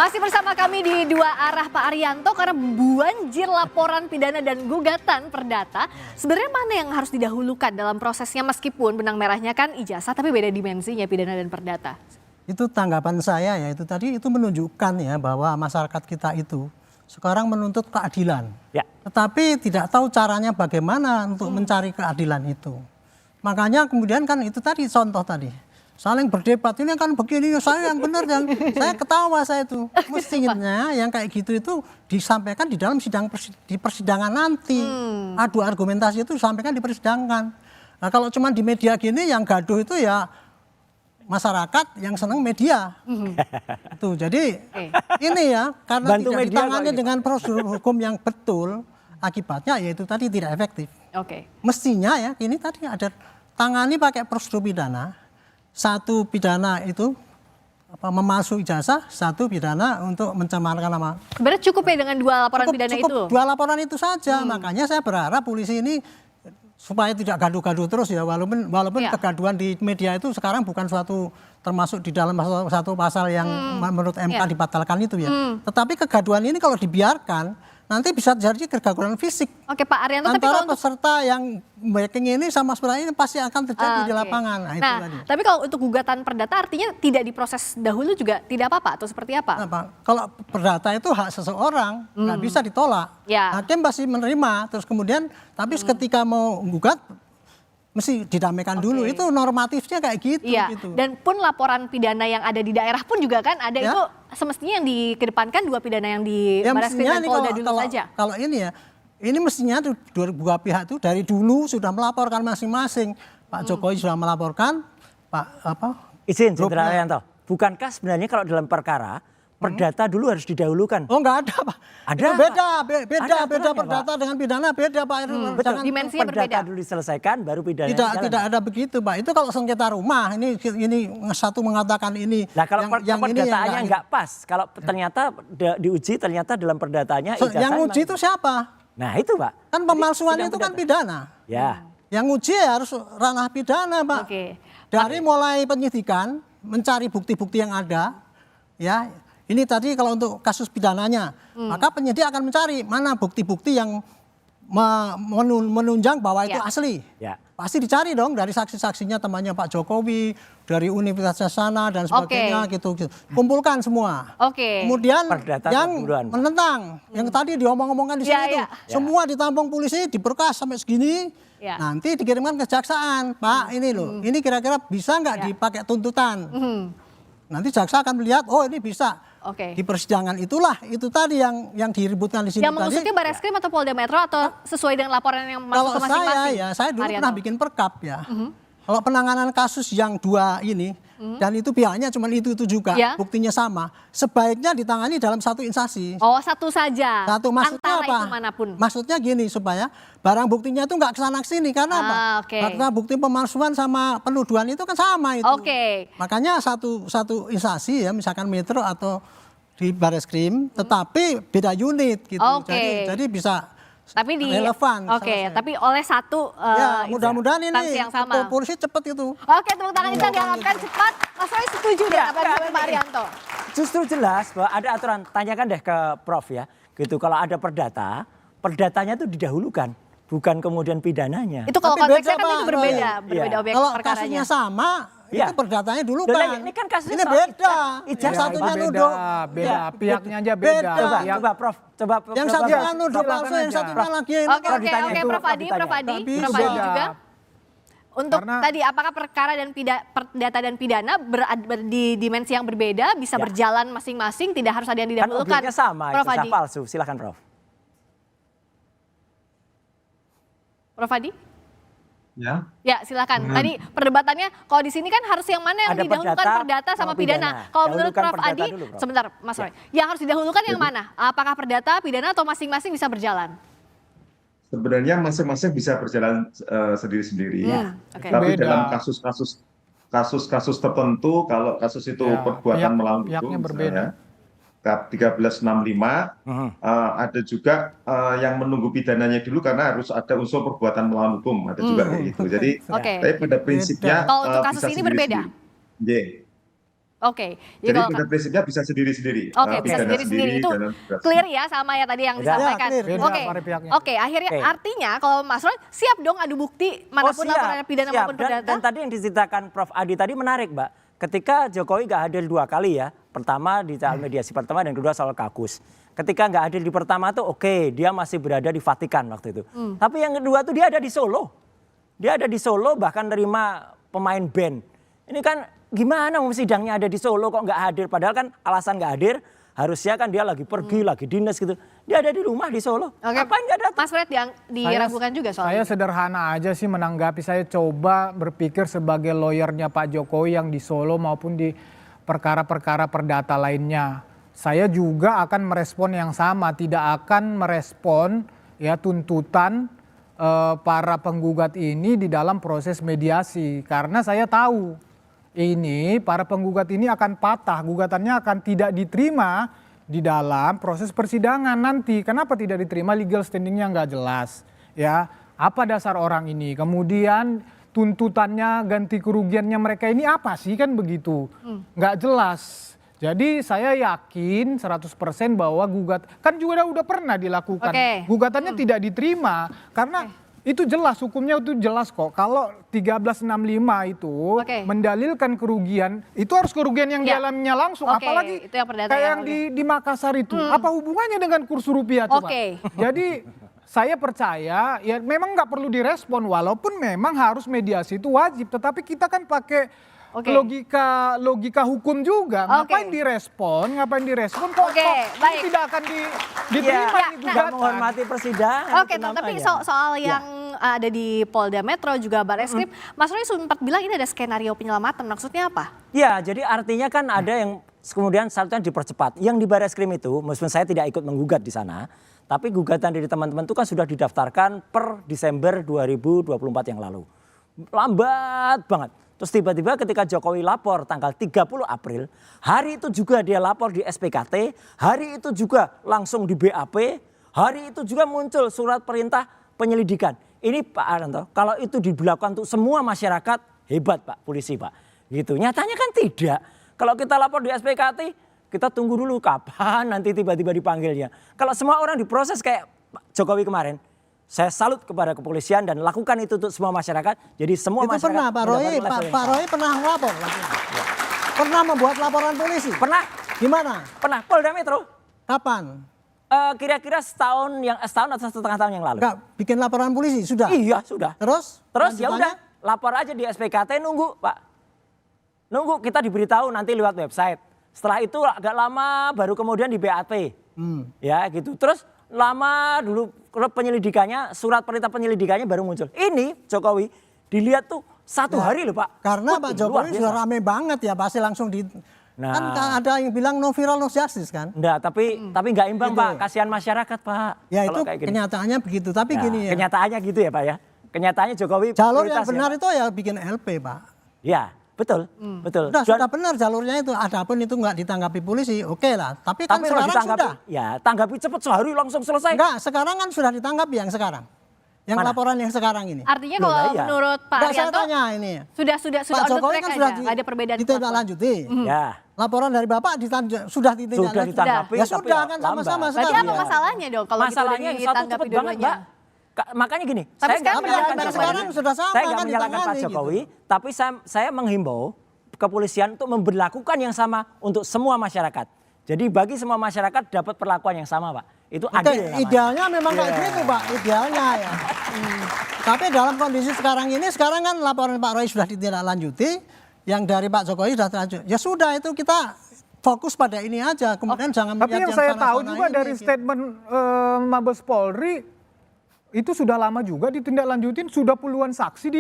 Masih bersama kami di Dua Arah Pak Arianto karena banjir laporan pidana dan gugatan perdata. Sebenarnya mana yang harus didahulukan dalam prosesnya meskipun benang merahnya kan ijazah tapi beda dimensinya pidana dan perdata. Itu tanggapan saya ya, itu tadi itu menunjukkan ya bahwa masyarakat kita itu sekarang menuntut keadilan. Ya. Tetapi tidak tahu caranya bagaimana untuk mencari keadilan itu. Makanya kemudian kan itu tadi contoh tadi. Saling berdebat, ini kan begini, saya yang benar, yang saya ketawa saya itu. Mestinya yang kayak gitu itu disampaikan di dalam di persidangan nanti. Adu argumentasi itu disampaikan di persidangan. Nah kalau cuma di media gini yang gaduh itu ya masyarakat yang senang media. Tuh, jadi ini ya karena Bantu tidak media ditangani kok dengan prosedur hukum yang betul, akibatnya yaitu tadi tidak efektif. Oke. Mestinya ya ini tadi ada tangani pakai prosedur pidana. Satu pidana itu memalsu ijazah, satu pidana untuk mencemarkan nama. Sebenarnya cukup ya dengan dua laporan pidana cukup itu? Dua laporan itu saja, makanya saya berharap polisi ini supaya tidak gaduh-gaduh terus ya, walaupun kegaduhan di media itu sekarang bukan suatu termasuk di dalam satu pasal yang menurut MK dibatalkan itu ya. Tetapi kegaduhan ini kalau dibiarkan nanti bisa terjadi kegaduhan fisik. Oke Pak Arianto, tapi antara kalau peserta yang backing ini sama sebenarnya ini pasti akan terjadi di lapangan. Nah, itu tadi. Tapi kalau untuk gugatan perdata artinya tidak diproses dahulu juga tidak apa-apa atau seperti apa? Kalau perdata itu hak seseorang, nggak bisa ditolak. Ya. Hakim pasti menerima, terus kemudian tapi ketika mau gugat mesti didamaikan dulu. Itu normatifnya kayak gitu. Iya. Gitu. Dan pun laporan pidana yang ada di daerah pun juga kan ada Ya. itu semestinya yang dikedepankan dua pidana yang di Ya, Barreskrim dan Polda dulu saja. Kalau ini ya, ini mestinya dua pihak itu dari dulu sudah melaporkan masing-masing. Pak Jokowi sudah melaporkan, Izin, Jenderal Arianto. Bukankah sebenarnya kalau dalam perkara perdata dulu harus didahulukan? Oh enggak ada Pak. Ada, itu beda aturannya, perdata Pak. dengan pidana beda Pak. Betul. Dimensinya Perdata berbeda. dulu diselesaikan baru pidana. Tidak ada begitu Pak. Itu kalau sengketa rumah ini satu mengatakan ini. Nah kalau yang perdataannya nggak pas, kalau ternyata diuji ternyata dalam perdataannya yang uji itu siapa? Nah itu Pak. Kan pemalsuan itu kan pidana. Ya. Yang uji ya harus ranah pidana Pak. Oke. Dari mulai penyidikan mencari bukti-bukti yang ada, ya. Ini tadi kalau untuk kasus pidananya, maka penyidik akan mencari mana bukti-bukti yang menunjang bahwa itu asli. Ya. Pasti dicari dong dari saksi-saksinya temannya Pak Jokowi, dari universitas sana dan sebagainya gitu. Kumpulkan semua. Oke. Kemudian Perdata yang pembunuhan. menentang, yang tadi diomong-omongkan di sini itu, semua ditampung polisi, diberkas sampai segini. Ya. Nanti dikirimkan ke kejaksaan, Pak ini loh, ini kira-kira bisa nggak dipakai tuntutan? Nanti jaksa akan melihat, oh ini bisa. Oke. Di persidangan itulah itu tadi yang diributkan di sini Yang mengusutnya Barreskrim atau Polda Metro atau sesuai dengan laporan yang masuk ke masing-masing? Saya dulu pernah bikin perkap ya. Kalau penanganan kasus yang dua ini dan itu pihaknya cuma itu juga, buktinya sama, sebaiknya ditangani dalam satu instansi. Oh, satu saja. Satu, maksudnya antara apa? itu manapun. Maksudnya gini supaya barang buktinya itu nggak kesana kesini karena apa? Karena bukti pemalsuan sama penuduhan itu kan sama itu. Makanya satu instansi ya, misalkan Metro atau di Barreskrim, tetapi beda unit gitu. Jadi bisa. Tapi relevan. Tapi oleh satu ya, mudah-mudahan ini yang sama. polisi cepat itu. Oke, tepuk tangan kita diharapkan cepat. Mas Roy setuju deh apa yang disampaikan Pak Arianto? Justru jelas bahwa ada aturan, tanyakan deh ke Prof ya. Gitu kalau ada perdatanya itu didahulukan, bukan kemudian pidananya. Itu kalau Tapi konteksnya beda, kan Pak. itu berbeda objek Kalau perkaranya. kasusnya sama, itu perdatanya dulu Loh, kan. ini kan kasusnya ini soal beda. ijazah. Yang satunya beda, nuduh. beda. Pihaknya aja beda. Coba Prof, coba. Yang satunya nuduh palsu, yang satunya lagi. Oke, Prof Adi juga. Untuk tadi apakah perkara dan perdata dan pidana di dimensi yang berbeda bisa berjalan masing-masing, tidak harus ada yang didahulukan. Kan objeknya sama, Prof ijazah Adi. palsu. Silakan Prof. Prof Adi? Ya, silakan. Tadi perdebatannya kalau di sini kan harus yang mana yang Ada didahulukan perdata sama pidana. Kalau menurut Dahulukan Prof perdata Adi, dulu, Prof. sebentar Mas Roy, yang harus didahulukan yang mana? Apakah perdata, pidana atau masing-masing bisa berjalan? sebenarnya masing-masing bisa berjalan sendiri-sendiri. Tapi dalam kasus-kasus tertentu, kalau kasus itu perbuatan melawan hukum, misalnya 1365, ada juga yang menunggu pidananya dulu karena harus ada unsur perbuatan melawan hukum, ada juga kayak gitu. Jadi, tapi pada prinsipnya kalau untuk kasus bisa ini berbeda. Oke. Jadi kalau- pada prinsipnya bisa sendiri-sendiri. Oke, bisa Pidana sendiri-sendiri itu dan gerasi. clear ya sama ya tadi yang Udah. disampaikan. Ya, clear. Beda Oke. para pihaknya. Oke, akhirnya Oke. artinya kalau Mas Roy siap dong adu bukti manapun laporan pidana siap. maupun perdata. Dan tadi yang diceritakan Prof. Adi tadi menarik, Mbak. Ketika Jokowi nggak hadir 2 kali ya, pertama di soal mediasi pertama dan kedua soal kakus. Ketika nggak hadir di pertama tuh oke, dia masih berada di Vatikan waktu itu. Tapi yang kedua tuh dia ada di Solo. Dia ada di Solo bahkan nerima pemain band. Ini kan gimana sidangnya ada di Solo kok nggak hadir? Padahal kan alasan nggak hadir harusnya kan dia lagi pergi, lagi dinas gitu. Dia ada di rumah di Solo. Oke. Ngapain nggak datang? Mas Fred yang diragukan juga soal Saya ini. sederhana aja sih menanggapi. Saya coba berpikir sebagai lawyernya Pak Jokowi yang di Solo maupun di perkara-perkara perdata lainnya. Saya juga akan merespon yang sama, tidak akan merespon ya tuntutan para penggugat ini di dalam proses mediasi. Karena saya tahu ini para penggugat ini akan patah, gugatannya akan tidak diterima di dalam proses persidangan nanti. Kenapa tidak diterima? Legal standingnya nggak jelas. Ya, apa dasar orang ini? Kemudian tuntutannya, ganti kerugiannya mereka ini apa sih, kan begitu? Nggak jelas. Jadi saya yakin 100% bahwa kan juga udah pernah dilakukan. Oke. Gugatannya tidak diterima karena itu jelas, hukumnya itu jelas kok. Kalau 1365 itu Oke. mendalilkan kerugian, itu harus kerugian yang Ya. dialaminya langsung. Oke, Apalagi itu yang perdata kayak ya, yang di Makassar itu. Apa hubungannya dengan kurs rupiah coba? Oke. Jadi saya percaya ya memang nggak perlu direspon walaupun memang harus mediasi itu wajib. Tetapi kita kan pakai Oke. logika hukum juga. Oke. Ngapain direspon? Kok Oke, ini baik. tidak akan diterima Ya, ini nah, Nggak gugatan. menghormati persidangan. Oke, itu tapi namanya. soal yang ada di Polda Metro juga Barreskrim, Mas Roy sempat bilang ini ada skenario penyelamatan. Maksudnya apa? Ya, jadi artinya kan ada yang kemudian seharusnya dipercepat. Yang di Barreskrim itu, meskipun saya tidak ikut menggugat di sana, tapi gugatan dari teman-teman itu kan sudah didaftarkan per Desember 2024 yang lalu. Lambat banget. Terus tiba-tiba ketika Jokowi lapor tanggal 30 April, hari itu juga dia lapor di SPKT, hari itu juga langsung di BAP, hari itu juga muncul surat perintah penyelidikan. Ini Pak Arianto, kalau itu diberlakukan untuk semua masyarakat, hebat Pak polisi Pak. Gitu. Nyatanya kan tidak. Kalau kita lapor di SPKT, kita tunggu dulu kapan nanti tiba-tiba dipanggilnya. Kalau semua orang diproses kayak Pak Jokowi kemarin, saya salut kepada kepolisian dan lakukan itu untuk semua masyarakat. Jadi semua Itu masyarakat pernah Pak Roy, mendapatkan level yang Pak sama. Roy pernah ngelapor. Pernah membuat laporan polisi. Pernah, Gimana? pernah Polda Metro. Kapan? Kira-kira setahun atau setengah tahun yang lalu. Enggak bikin laporan polisi, sudah? Iya sudah. Terus Ya lanjutannya? udah lapor aja di SPKT, nunggu Pak. Nunggu kita diberitahu nanti lewat website. Setelah itu agak lama baru kemudian di BAP. Ya gitu. Terus lama dulu penyelidikannya, surat perintah penyelidikannya baru muncul. Ini Jokowi dilihat tuh 1 hari loh Pak. Karena Waduh, Pak luar Jokowi biasa. sudah rame banget ya, pasti langsung di... Nah. Kan ada yang bilang no viral no justice kan? Enggak, tapi nggak imbang Gitu. Pak. Kasihan masyarakat Pak. Ya Kalau itu kayak gini. kenyataannya begitu, tapi Ya, gini ya. kenyataannya gitu ya Pak ya. Kenyataannya Jokowi Jalur yang prioritas ya, benar Pak. itu ya bikin LP Pak. Ya, betul. Betul. Sudah benar jalurnya itu, adapun itu nggak ditanggapi polisi, oke lah. Tapi kan Tapi kalau sekarang ditanggapi, sudah. ya tanggapi cepat sehari langsung selesai. Enggak, sekarang kan sudah ditanggapi yang sekarang. Yang Mana? laporan yang sekarang ini. Artinya Loh, kalau lah iya. menurut Pak Enggak, saya Arianto tanya ini. sudah Pak on the Jokowi track kan aja, sudah nggak ada perbedaan ditindaklanjuti. Ya. Laporan dari Bapak sudah ditindaklanjuti. Sudah ditanggapi. Ya tapi sudah kan sama-sama lambat. Berarti sekarang. apa masalahnya dong kalau Masalahnya gitu yang satu ditanggapi cepet banget dua-duanya? Mbak. Makanya gini, Tapi saya nggak sekarang menyalahkan baru Jokowi. sekarang sudah sama, Saya nggak kan menyalahkan Pak ditangani Jokowi, gitu. tapi saya menghimbau kepolisian untuk memberlakukan yang sama untuk semua masyarakat. Jadi bagi semua masyarakat dapat perlakuan yang sama Pak. Itu Oke, adil namanya. idealnya memang kayak Iya. gitu Pak, idealnya ya. Tapi dalam kondisi sekarang ini, sekarang kan laporan Pak Roy sudah ditindaklanjuti, yang dari Pak Jokowi sudah terlanjut. Ya sudah itu kita fokus pada ini aja, kemudian jangan Tapi melihat yang saya tahu sana-sana juga ini, dari gitu. statement Mabes Polri itu sudah lama juga ditindaklanjutin, sudah puluhan saksi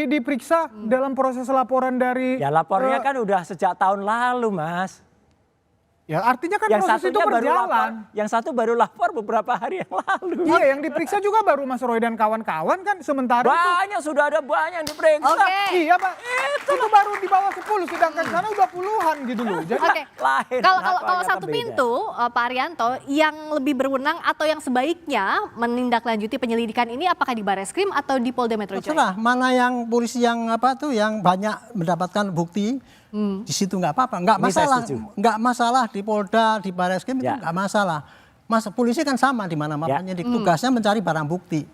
diperiksa dalam proses laporan dari Ya lapornya kan udah sejak tahun lalu Mas. ya artinya kan Yang proses itu satunya baru lapor, berjalan. yang satu baru lapor beberapa hari yang lalu. Iya, yang diperiksa juga baru Mas Roy dan kawan-kawan kan, sementara itu Banyak sudah ada banyak yang diperiksa. Oke. iya Pak, itu baru di bawah 10 sedangkan sana udah puluhan gitu loh. Jadi Oke. Lain, Kalau laporannya satu beda. pintu Pak Arianto yang lebih berwenang atau yang sebaiknya menindaklanjuti penyelidikan ini apakah di Barreskrim atau di Polda Metro Jaya? Terserah mana yang polisi yang apa tuh yang banyak mendapatkan bukti Di situ nggak apa-apa, nggak masalah di Polda, di Barreskrim itu nggak masalah. Polisi kan sama di mana-mana penyidik, tugasnya mencari barang bukti.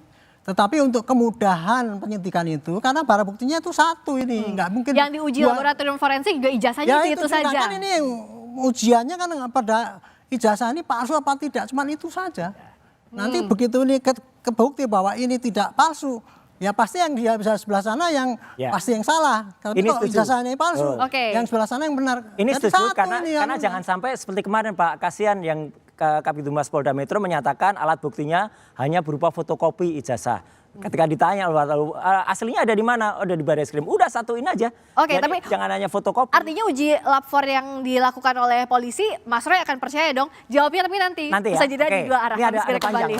Tetapi untuk kemudahan penyidikan itu, karena barang buktinya itu satu ini, nggak mungkin. Yang diuji laboratorium forensik juga ijazahnya itu saja. Kan ini ujiannya kan pada ijazah ini palsu apa tidak, cuma itu saja. Nanti begitu ini kebukti bahwa ini tidak palsu, ya pasti yang dia bisa sebelah sana yang pasti yang salah. Tapi kalau ijazahnya palsu, yang sebelah sana yang benar. Ini setuju karena jangan sampai seperti kemarin Pak, kasihan yang Kabid Humas Polda Metro menyatakan alat buktinya hanya berupa fotokopi ijazah. Ketika ditanya aslinya ada di mana? Ada di Barreskrim. Udah satuin aja. Oke, tapi jangan hanya fotokopi. Artinya uji lapor yang dilakukan oleh polisi, Mas Roy akan percaya dong. Jawabnya tapi nanti. Ya. Bisa jeda di dua arah. Ini ada panjang.